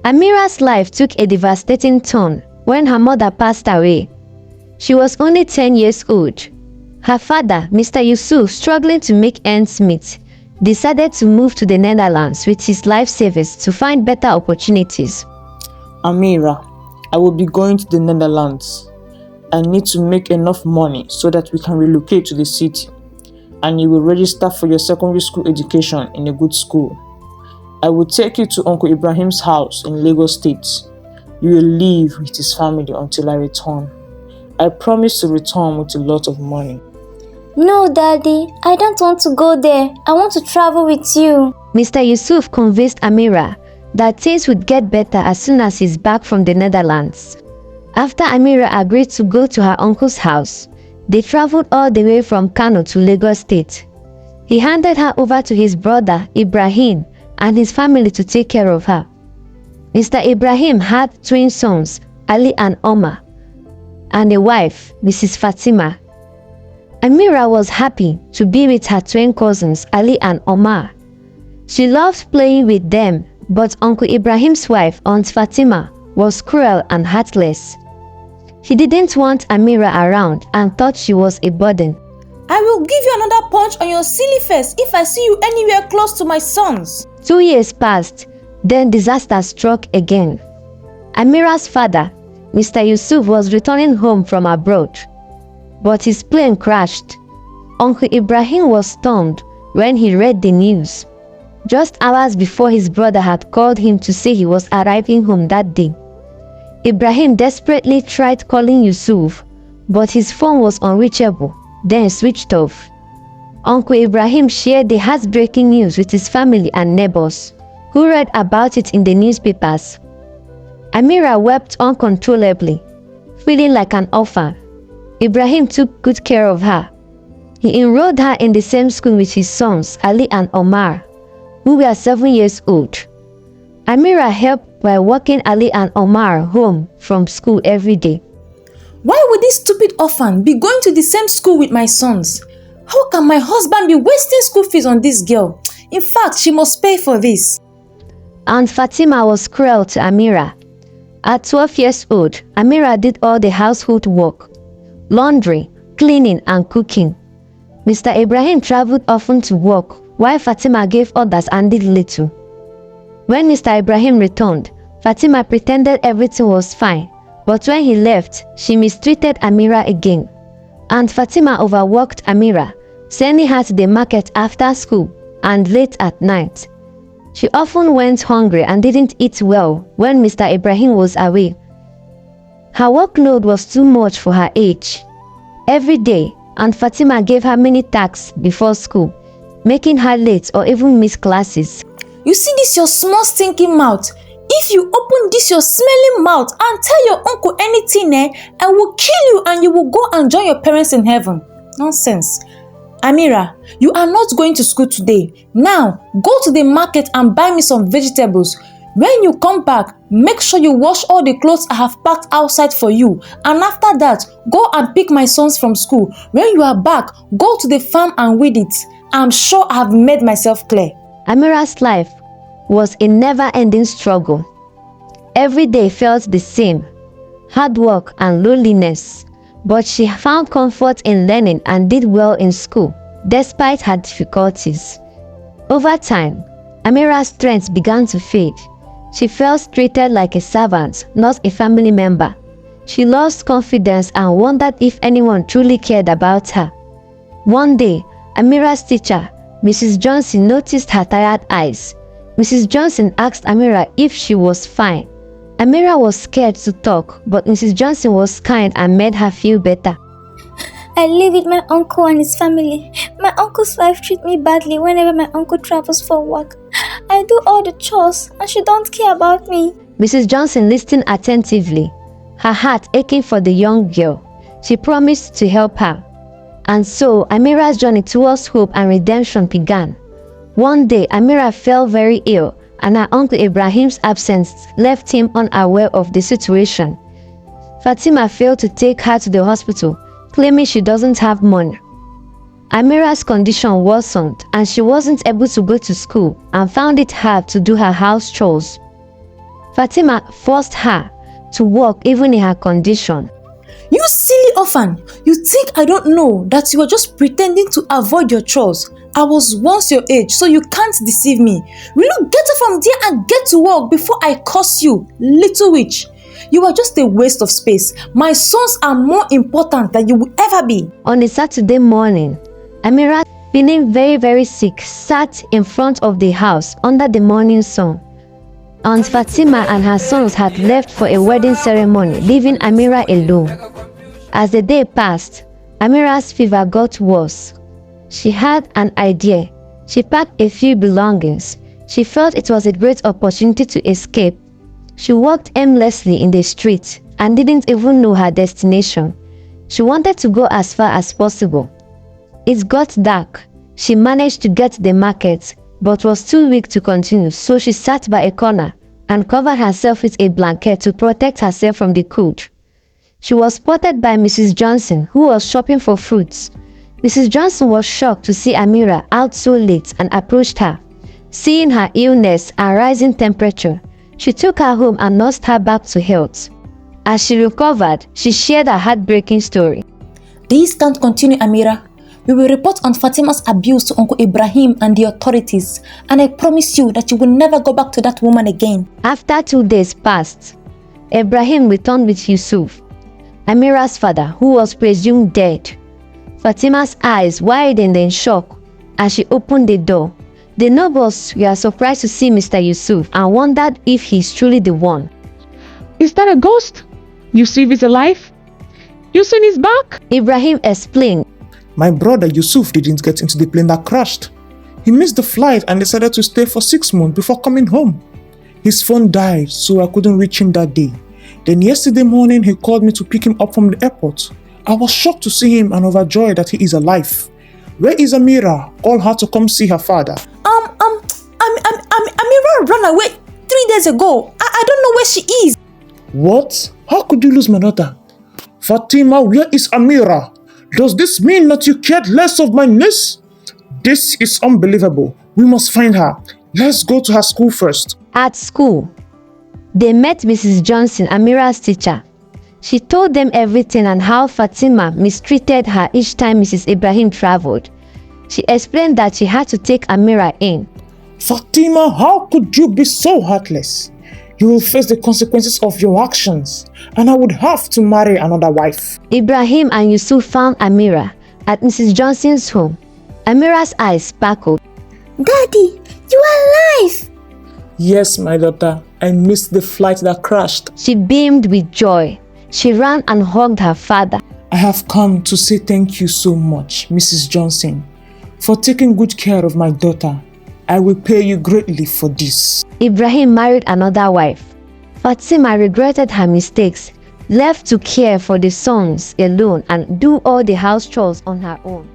Amira's life took a devastating turn when her mother passed away. She was only 10 years old. Her father, Mr. Yusuf, struggling to make ends meet, decided to move to the Netherlands with his life savings to find better opportunities. Amira, I will be going to the Netherlands. I need to make enough money so that we can relocate to the city, and you will register for your secondary school education in a good school. I will take you to Uncle Ibrahim's house in Lagos State. You will live with his family until I return. I promise to return with a lot of money. No, Daddy, I don't want to go there. I want to travel with you. Mr. Yusuf convinced Amira that things would get better as soon as he's back from the Netherlands. After Amira agreed to go to her uncle's house, they traveled all the way from Kano to Lagos State. He handed her over to his brother Ibrahim and his family to take care of her. Mr. Ibrahim had twin sons, Ali and Omar, and a wife, Mrs. Fatima. Amira was happy to be with her twin cousins, Ali and Omar. She loved playing with them, but Uncle Ibrahim's wife, Aunt Fatima, was cruel and heartless. He didn't want Amira around and thought she was a burden. I will give you another punch on your silly face if I see you anywhere close to my sons. 2 years passed, then disaster struck again. Amira's father, Mr. Yusuf, was returning home from abroad, but his plane crashed. Uncle Ibrahim was stunned when he read the news, just hours before his brother had called him to say he was arriving home that day. Ibrahim desperately tried calling Yusuf, but his phone was unreachable, then switched off. Uncle Ibrahim shared the heartbreaking news with his family and neighbors, who read about it in the newspapers. Amira wept uncontrollably, feeling like an orphan. Ibrahim took good care of her. He enrolled her in the same school with his sons, Ali and Omar, who were 7 years old. Amira helped by walking Ali and Omar home from school every day. Why would this stupid orphan be going to the same school with my sons? How can my husband be wasting school fees on this girl? In fact, she must pay for this. Aunt Fatima was cruel to Amira. At 12 years old, Amira did all the household work, laundry, cleaning and cooking. Mr. Ibrahim traveled often to work, while Fatima gave orders and did little. When Mr. Ibrahim returned, Fatima pretended everything was fine, but when he left, she mistreated Amira again. Aunt Fatima overworked Amira, sending her to the market after school and late at night. She often went hungry and didn't eat well when Mr. Ibrahim was away. Her workload was too much for her age. Every day, Aunt Fatima gave her many tasks before school, making her late or even miss classes. You see this your small stinking mouth? If you open this your smelling mouth and tell your uncle anything, I will kill you and you will go and join your parents in heaven. Nonsense. Amira, you are not going to school today. Now, go to the market and buy me some vegetables. When you come back, make sure you wash all the clothes I have packed outside for you. And after that, go and pick my sons from school. When you are back, go to the farm and weed it. I'm sure I have made myself clear. Amira's life was a never-ending struggle. Every day felt the same, hard work and loneliness, but she found comfort in learning and did well in school, despite her difficulties. Over time, Amira's strength began to fade. She felt treated like a servant, not a family member. She lost confidence and wondered if anyone truly cared about her. One day, Amira's teacher, Mrs. Johnson, noticed her tired eyes. Mrs. Johnson asked Amira if she was fine. Amira was scared to talk, but Mrs. Johnson was kind and made her feel better. I live with my uncle and his family. My uncle's wife treats me badly whenever my uncle travels for work. I do all the chores and she don't care about me. Mrs. Johnson listened attentively, her heart aching for the young girl. She promised to help her. And so Amira's journey towards hope and redemption began. One day, Amira fell very ill, and her uncle Ibrahim's absence left him unaware of the situation. Fatima failed to take her to the hospital, claiming she doesn't have money. Amira's condition worsened, and she wasn't able to go to school and found it hard to do her house chores. Fatima forced her to work even in her condition. You silly orphan! You think I don't know that you were just pretending to avoid your chores? I was once your age, so you can't deceive me. Will you get up from there and get to work before I curse you, little witch? You are just a waste of space. My sons are more important than you will ever be. On a Saturday morning, Amira, feeling very sick, sat in front of the house under the morning sun. Aunt Fatima and her sons had left for a wedding ceremony, leaving Amira alone. As the day passed, Amira's fever got worse. She had an idea. She packed a few belongings. She felt it was a great opportunity to escape. She walked aimlessly in the street and didn't even know her destination. She wanted to go as far as possible. It got dark. She managed to get to the market, but was too weak to continue, so she sat by a corner and covered herself with a blanket to protect herself from the cold. She was spotted by Mrs. Johnson, who was shopping for fruits. Mrs. Johnson was shocked to see Amira out so late and approached her. Seeing her illness and rising temperature, she took her home and nursed her back to health. As she recovered, she shared her heartbreaking story. This can't continue, Amira. We will report on Fatima's abuse to Uncle Ibrahim and the authorities, and I promise you that you will never go back to that woman again. After 2 days passed, Ibrahim returned with Yusuf, Amira's father, who was presumed dead. Fatima's eyes widened in shock as she opened the door. The nobles were surprised to see Mr. Yusuf and wondered if he's truly the one. Is that a ghost? Yusuf is alive? Yusuf is back? Ibrahim explained. My brother Yusuf didn't get into the plane that crashed. He missed the flight and decided to stay for 6 months before coming home. His phone died, so I couldn't reach him that day. Then yesterday morning, he called me to pick him up from the airport. I was shocked to see him and overjoyed that he is alive. Where is Amira? Call her to come see her father. Amira ran away 3 days ago. I don't know where she is. What? How could you lose my daughter? Fatima, where is Amira? Does this mean that you cared less of my niece? This is unbelievable. We must find her. Let's go to her school first. At school, they met Mrs. Johnson, Amira's teacher. She told them everything and how Fatima mistreated her each time Mrs. Ibrahim traveled. She explained that she had to take Amira in. Fatima, how could you be so heartless? You will face the consequences of your actions, and I would have to marry another wife. Ibrahim and Yusuf found Amira at Mrs. Johnson's home. Amira's eyes sparkled. Daddy, you are alive! Yes, my daughter. I missed the flight that crashed. She beamed with joy. She ran and hugged her father. I have come to say thank you so much, Mrs. Johnson, for taking good care of my daughter. I will pay you greatly for this. Ibrahim married another wife. Fatima regretted her mistakes, left to care for the sons alone and do all the house chores on her own.